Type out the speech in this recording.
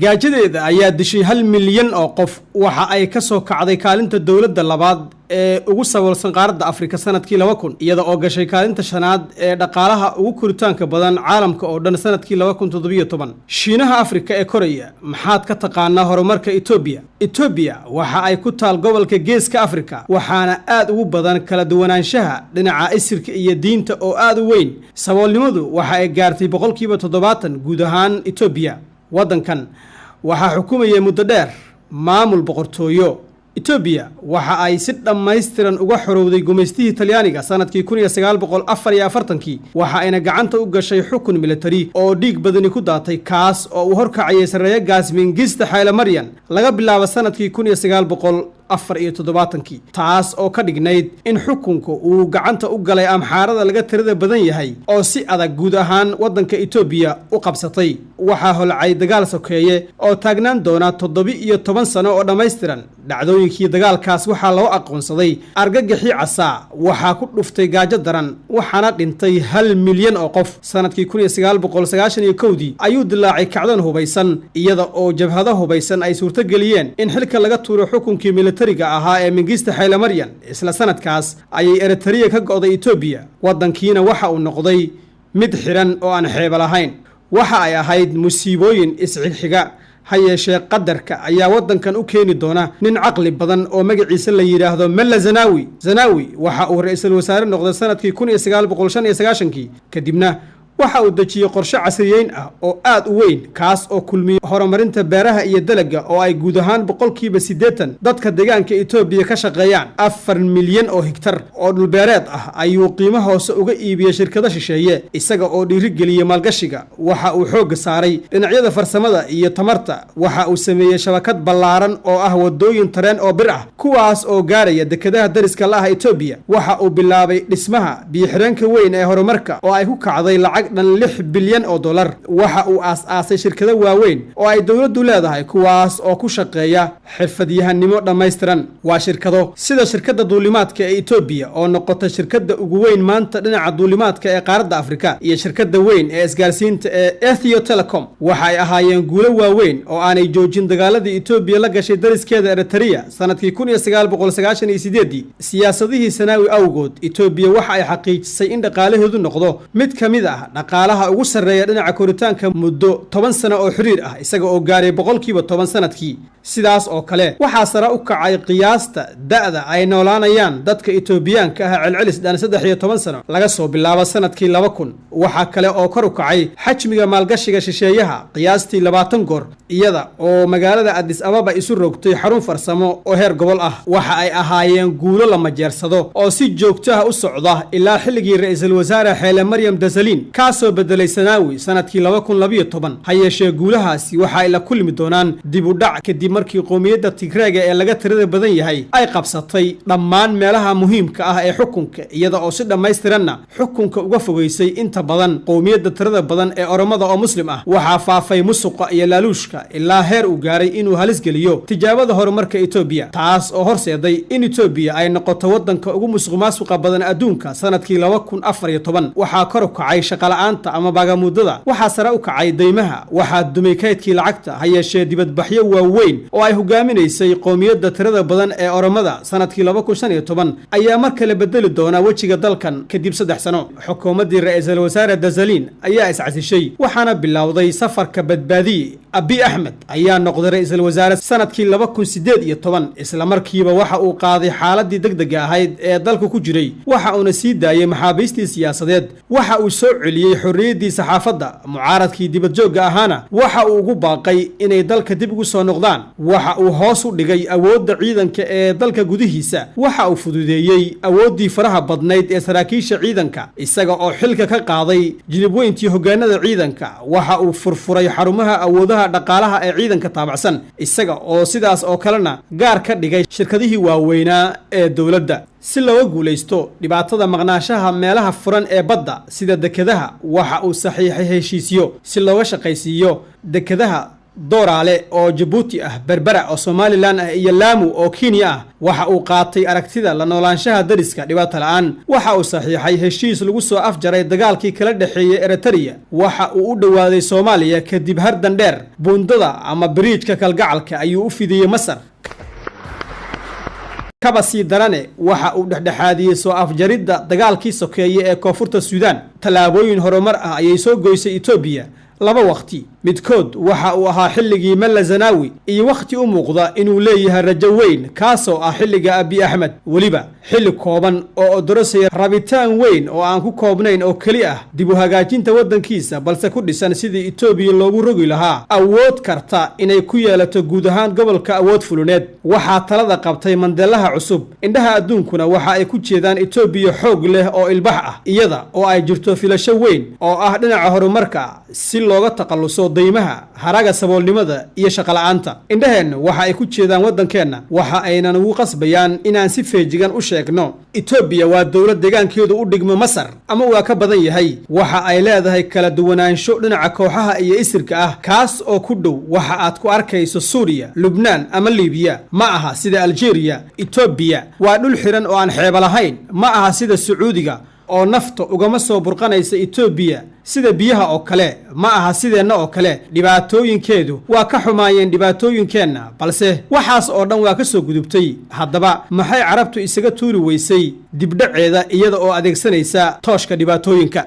gaajadeeda ayaa dishay 1 milyan oo qof waxa ay ka soo kacday kaalinta dawladda labaad ee ugu saboolsan qaaradda Afrika sanadkii 2000 iyada oo gashay kaalinta shanaad ee dhaqaalaha ugu koritaanka badan caalamka oo dhan sanadkii 2017 Shiinaha Afrika ee Korea maxaad ka taqaanaa horumarka Ethiopia waxa ay ku taal gobolka Geeska Afrika waxaana aad ugu badan kala duwanaanshaha dhinaca isirka iyo diinta oo aad u weyn saboolnimadu waxa ay gaartay 70% guud ahaan Ethiopia wadankan waxa xukumayay muddo dheer maamul boqortooyo Ethiopia waxa ay si dhammaystiran uga xorowday gumeystihii Talyaaniga sanadkii 1944 waxa ayna gacanta u gashay xukun military oo dhiig badani ku daatay kaas oo uu horkacayay sareeyo gaas Mengistu Haile Mariam laga bilaabo sanadkii 1974 taas oo ka dhignayd in xukunku uu gacanta u galay amxaarada laga tirada badan yahay oo si adag guud ahaan wadanka Ethiopia u qabsatay waxa holcay dagaal sokeeye oo taagnaan doona 17 sano oo dhameystiran dhacdooyinkii dagaalkaas waxa loo aqoonsaday argagixii casa waxa ku dhuftay gaajo daran waxaana dhintay 1 milyan oo qof sanadkii 1991 ayuu dilaacay kacdan hubaysan iyada oo jabhado hubaysan ay suurto galiyeen in xilka laga tuuro xukunkii militariga ahaa ee Mengistu Haile Mariam isla sanadkaas ayay Eritrea ka go'day Ethiopia wadankiina waxa uu noqday mid xiran oo aan xeeb lahayn waxa ay ahayd musiibooyin isxigxiga hayeeshee qadarka ayaa wadankan u keeni doona nin caqli badan oo magaciisa la yiraahdo Malla Zenawi waxa uu ra'iisul wasaare noqday sanadkii 1995 kadibna waxa uu dajiyay qorshe casriyeyn ah oo aad u weyn kaas oo kulmiyay horumarinta beeraha iyo dalagga oo ay guud ahaan 80% dadka deegaanka Ethiopia ka shaqeeyaan 4 milyan oo hektar oo dhul beereed ah ayuu qiimo hoose uga iibiyay shirkado shisheeye isaga oo dhiirigeliyay maalgashiga waxa uu xoog saaray dhinacyada farsamada iyo tamarta waxa uu sameeyay shabakad ballaaran oo ah wadooyin tareen oo bir ah kuwaas oo gaaraya dekedaha dariska la ah Ethiopia waxa uu bilaabay dhismaha biyo-xireenka weyn ee horumarka oo ay ku kacday lacag dhan 6 bilyan oo dollar waxa uu aas-aasay shirkado waaweyn oo ay dawladdu leedahay kuwaas oo ku shaqeeya xirfadyahanimo dhameystiran waa shirkado sida shirkadda duulimaadka ee Ethiopia oo noqotay shirkadda ugu weyn maanta dhinaca duulimaadka ee qaaradda Afrika iyo shirkadda weyn ee isgaarsiinta ee Ethio Telecom waxa ay ahaayeen guulo waaweyn oo aanay joojin dagaaladii Ethiopia la gashay dariskeeda Eritrea sanadkii 1998 siyaasadihii Zenawi awgood Ethiopia waxa ay xaqiijisay in dhaqaalaheedu noqdo mid kamid ah dhaqaalaha ugu sareeya dhinaca koritaanka muddo 10 sano oo xiriir ah isaga oo gaaray 10% sanadkii sidaas oo kale waxa sare u kacay qiyaasta da'da ay noolaanayaan dadka Ethioobiyaanka ah celcelis dhan 13 sano laga soo bilaabo sanadkii 2000 waxa kale oo kor u kacay xajmiga maalgashiga shisheeyaha qiyaastii 20 goor iyada oo magaalada Addis Ababa isu rogtay xarun farsamo oo heer gobol ah waxa ay ahaayeen guulo la majeersado oo si joogto ah u socda ilaa xilligii ra'iisul wasaare Haile Mariam Desalegn kaasoo bedelay Zenawi sanadkii 2012 hayeeshee guulahaasi waxa ay la kulmi doonaan dib u dhac kadib markii qoomiyadda Tigreega ee laga tirada badan yahay ay qabsatay dhammaan meelaha muhiimka ah ee xukunka iyada oo si dhameystiranna xukunka uga fogeysay inta badan qoomiyadda tirada badan ee Oromada oo muslim ah waxa faafay musuqa iyo laaluushka ilaa heer uu gaaray inuu halis geliyo tijaabada horumarka Ethiopia taas oo horseeday in Ethiopia ay noqoto wadanka ugu musuqmaasuqa badan adduunka sanadkii 2014 waxa kor u kacay shaqalaanta ama baagamudada waxa sare u kacay deymaha waxa dumay kaydkii lacagta hayeeshee dibadbaxyo waaweyn oo ay hogaaminaysay qoomiyadda tirada badan ee Oromada sanadkii 2015 ayaa mar kale bedeli doona wajiga dalkan kadib 3 sano xukuumadii ra'iisul wasaare Desalegn ayaa iscasishay waxaana bilowday safarka badbaadiye Abiy Ahmed ayaa noqday ra'iisul wasaare sanadkii 2018 isla markiiba waxa uu qaaday xaaladii degdega ahayd ee dalku ku jiray waxa uu sii daayay maxaabiistii siyaasadeed waxa uu soo celiyay xorriyadii saxaafadda mucaaradkii dibad joogga ahaana waxa uu ugu baaqay inay dalka dib ugu soo noqdaan waxa uu hoos u dhigay awoodda ciidanka ee dalka gudihiisa waxa uu fududeeyay awooddii faraha badnayd ee saraakiisha ciidanka isaga oo xilka ka qaaday jilibweyntii hoggaanada ciidanka waxa uu furfuray xarumaha awoodaha dhaqaalaha ee ciidanka taabacsan isaga oo sidaas oo kalena gaar ka dhigay shirkadihii waaweynaa ee dawladda si loo guuleysto dhibaatada maqnaashaha meelaha furan ee badda sida dekedaha waxa uu saxiixay heshiisyo si looga shaqaysiiyo dekedaha dooraale oo Djibouti ah, Berbera oo Somaliland ah iyo Lamu oo Kenya ah waxa uu qaatay aragtida la noolaanshaha dariska dhibaato la'aan. Waxa uu saxiixay heshiis lagu soo afjaray dagaalkii kala dhaxeeyay Eritrea. Waxa uu u dhawaaday Soomaaliya kadib hardan dheer. Buundada ama bridge-ka kalgacalka ayuu u fidiyay Masar. kabasi darane waxa uu dhexdhexaadiyay soo afjaridda dagaalkii sokeeye ee Koonfurta Suudaan. Talaabooyin horumar ah ayay soo goysay Itoobiya laba waqti. midkood waxa uu ahaa xilligii Malla Zanaawi iyo waqti u muuqda inuu leeyahay rajo weyn kaasoo ah xilliga Abiy Ahmed. waliba xilli kooban oo dorosay rabitaan weyn oo aan ku koobnayn oo kali ah dib u hagaajinta wadankiisa balse ku dhisan sidii Itoobiya loogu rogi lahaa awood karta inay ku yeelato guud ahaan gobolka awood fuluneed. waxaa talada qabtay Mandelaha cusub. indhaha adduunkuna waxa ay ku jeedaan Itoobiya xoog leh oo ilbax ah iyada oo ay jirto filasho weyn oo ah dhinaca horumarka si looga taqalluso daymaha haraga saboolnimada iyo shaqo la'aanta. indhaheenna waxa ay ku jeedaan wadankeena waxa aynan ugu qasbayaan inaan si feejigan u sheegno Itoobiya waa dawlad deegaankeedu u dhigmo Masar ama waa ka badan yahay. waxa ay leedahay kala duwanaansho dhinaca kooxaha iyo isirka ah kaas oo ku dhow waxa aad ku arkayso Suuriya, Lubnaan ama Liibiya. ma aha sida Algeria. Itoobiya waa dhul xiran oo aan xeebo lahayn. ma aha sida Sacuudiga oo nafta ugama soo burqanaysa Itoobiya sida biyaha oo kale. ma aha sideenna oo kale. dhibaatooyinkeedu waa ka xumaayeen dhibaatooyinkeenna balse waxaas oo dhan waa ka soo gudubtay. haddaba maxay carabtu isaga tuuri weysay dibdhaceeda iyada oo adeegsanaysa tooshka dhibaatooyinka?